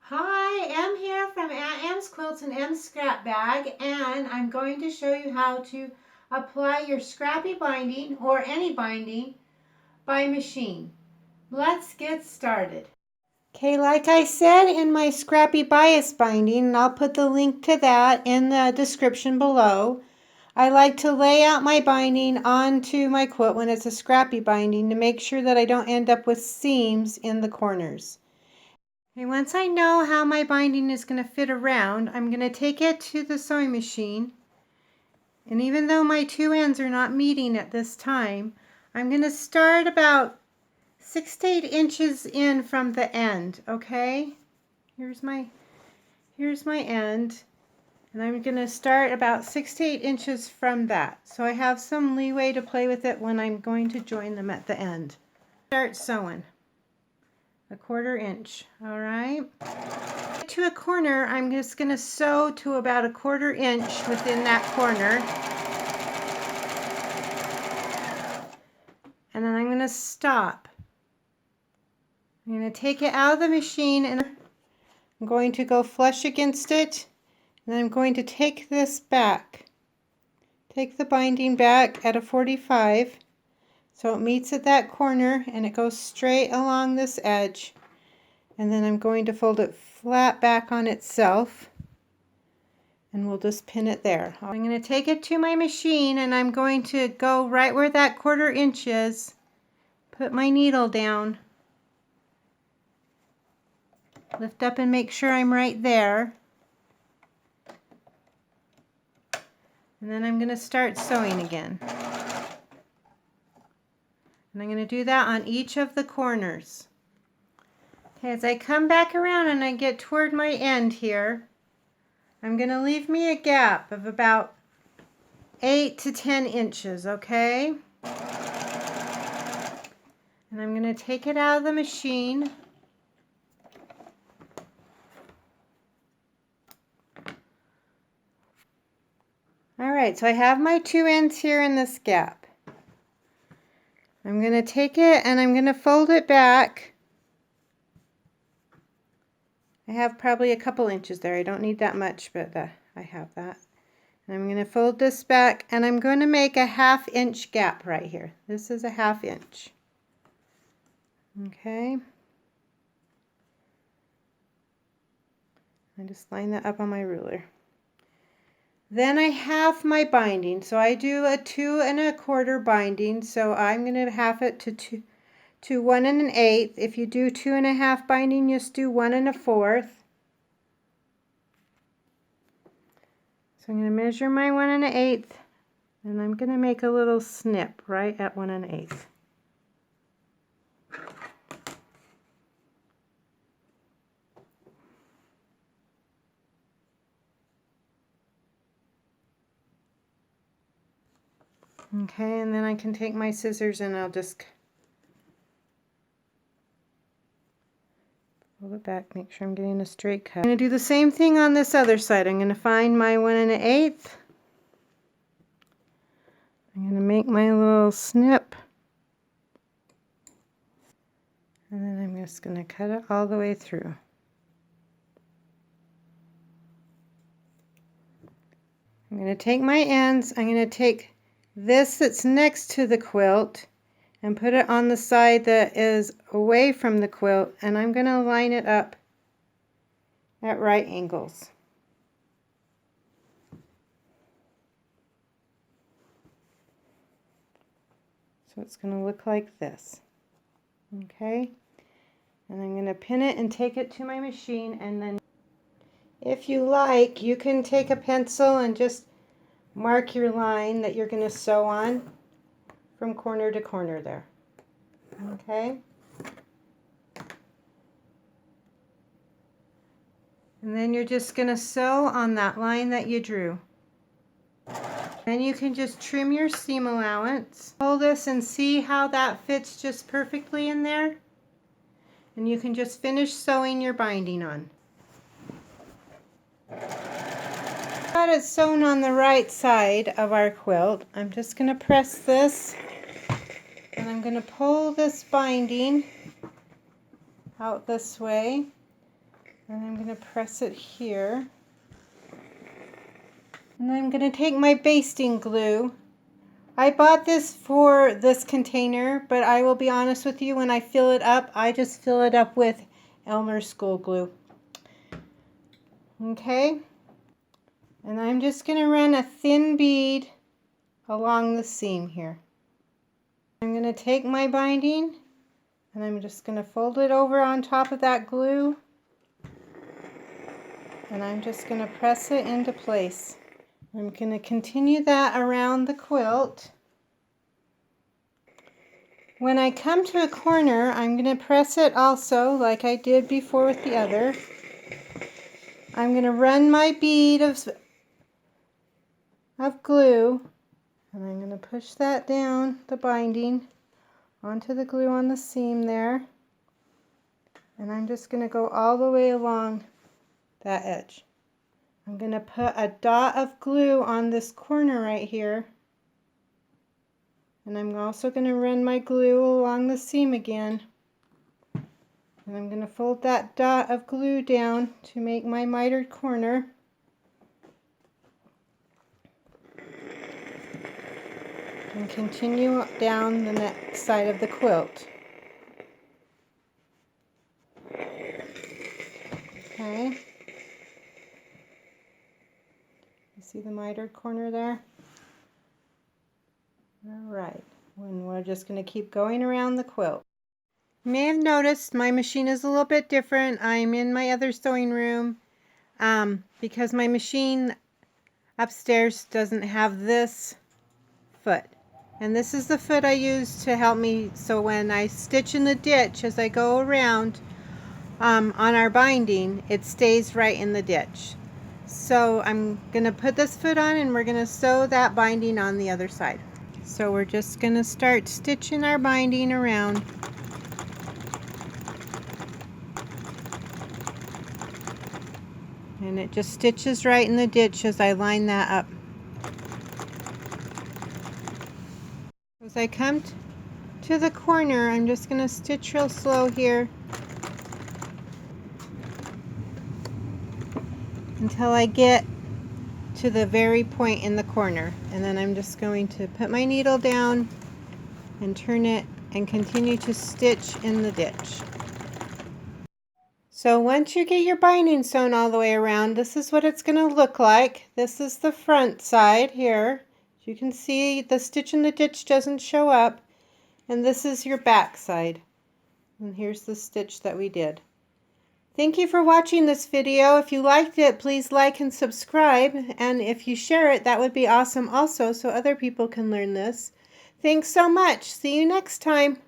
Hi, Em here from Aunt Em's Quilts and Em's Scrap Bag, and I'm going to show you how to apply your scrappy binding or any binding by machine. Let's get started. Okay, like I said in my scrappy bias binding, and I'll put the link to that in the description below, I like to lay out my binding onto my quilt when it's a scrappy binding to make sure that I don't end up with seams in the corners. Okay, once I know how my binding is going to fit around, I'm going to take it to the sewing machine. And even though my two ends are not meeting at this time, I'm going to start about 6 to 8 inches in from the end, okay? Here's my end. And I'm going to start about 6 to 8 inches from that. So I have some leeway to play with it when I'm going to join them at the end. Start sewing. 1/4 inch, all right? To a corner, I'm just going to sew to about 1/4 inch within that corner. And then I'm going to stop. I'm going to take it out of the machine and I'm going to go flush against it. And then I'm going to take this back. Take the binding back at a 45 so it meets at that corner and it goes straight along this edge. And then I'm going to fold it flat back on itself. And we'll just pin it there. I'm going to take it to my machine and I'm going to go right where that 1/4 inch is, put my needle down, lift up and make sure I'm right there, and then I'm going to start sewing again. And I'm going to do that on each of the corners. Okay, as I come back around and I get toward my end here, I'm going to leave me a gap of about 8 to 10 inches, okay? And I'm going to take it out of the machine. Alright, so I have my two ends here in this gap. I'm going to take it and I'm going to fold it back. I have probably a couple inches there. I don't need that much, but I have that. And I'm going to fold this back and I'm going to make a 1/2 inch gap right here. This is a 1/2 inch. Okay. I just line that up on my ruler. Then I have my binding. So I do a 2 1/4 binding. So I'm going to half it to 1 1/8. If you do 2 1/2 binding, just do 1 1/4. So I'm going to measure my 1 1/8 and I'm going to make a little snip right at 1 1/8. Okay, and then I can take my scissors and I'll just pull it back, make sure I'm getting a straight cut. I'm going to do the same thing on this other side. I'm going to find my 1 1/8. I'm going to make my little snip. And then I'm just going to cut it all the way through. I'm going to take my ends, I'm going to take this that's next to the quilt and put it on the side that is away from the quilt, and I'm going to line it up at right angles. So it's going to look like this. Okay? And I'm going to pin it and take it to my machine, and then if you like, you can take a pencil and just mark your line that you're going to sew on from corner to corner there. Okay? And then you're just going to sew on that line that you drew. Then you can just trim your seam allowance. Pull this and see how that fits just perfectly in there. And you can just finish sewing your binding on. Got it sewn on the right side of our quilt. I'm just going to press this and I'm going to pull this binding out this way. And I'm going to press it here. And I'm going to take my basting glue. I bought this for this container, but I will be honest with you, when I fill it up, I just fill it up with Elmer's school glue. Okay? And I'm just going to run a thin bead along the seam here. I'm going to take my binding and I'm just going to fold it over on top of that glue. And I'm just going to press it into place. I'm going to continue that around the quilt. When I come to a corner, I'm going to press it also like I did before with the other. I'm going to run my bead of glue, and I'm going to push that down, the binding, onto the glue on the seam there. And I'm just going to go all the way along that edge. I'm going to put a dot of glue on this corner right here. And I'm also going to run my glue along the seam again. And I'm going to fold that dot of glue down to make my mitered corner. And continue down the next side of the quilt. Okay. You see the mitered corner there? Alright, and we're just going to keep going around the quilt. You may have noticed my machine is a little bit different. I'm in my other sewing room because my machine upstairs doesn't have this foot. And this is the foot I use to help me, so when I stitch in the ditch as I go around on our binding, it stays right in the ditch. So I'm going to put this foot on and we're going to sew that binding on the other side. So we're just going to start stitching our binding around. And it just stitches right in the ditch as I line that up. As I come to the corner, I'm just going to stitch real slow here until I get to the very point in the corner. And then I'm just going to put my needle down and turn it and continue to stitch in the ditch. So once you get your binding sewn all the way around, this is what it's going to look like. This is the front side here. You can see the stitch in the ditch doesn't show up. And this is your back side. And here's the stitch that we did. Thank you for watching this video. If you liked it, please like and subscribe. And if you share it, that would be awesome also, so other people can learn this. Thanks so much. See you next time.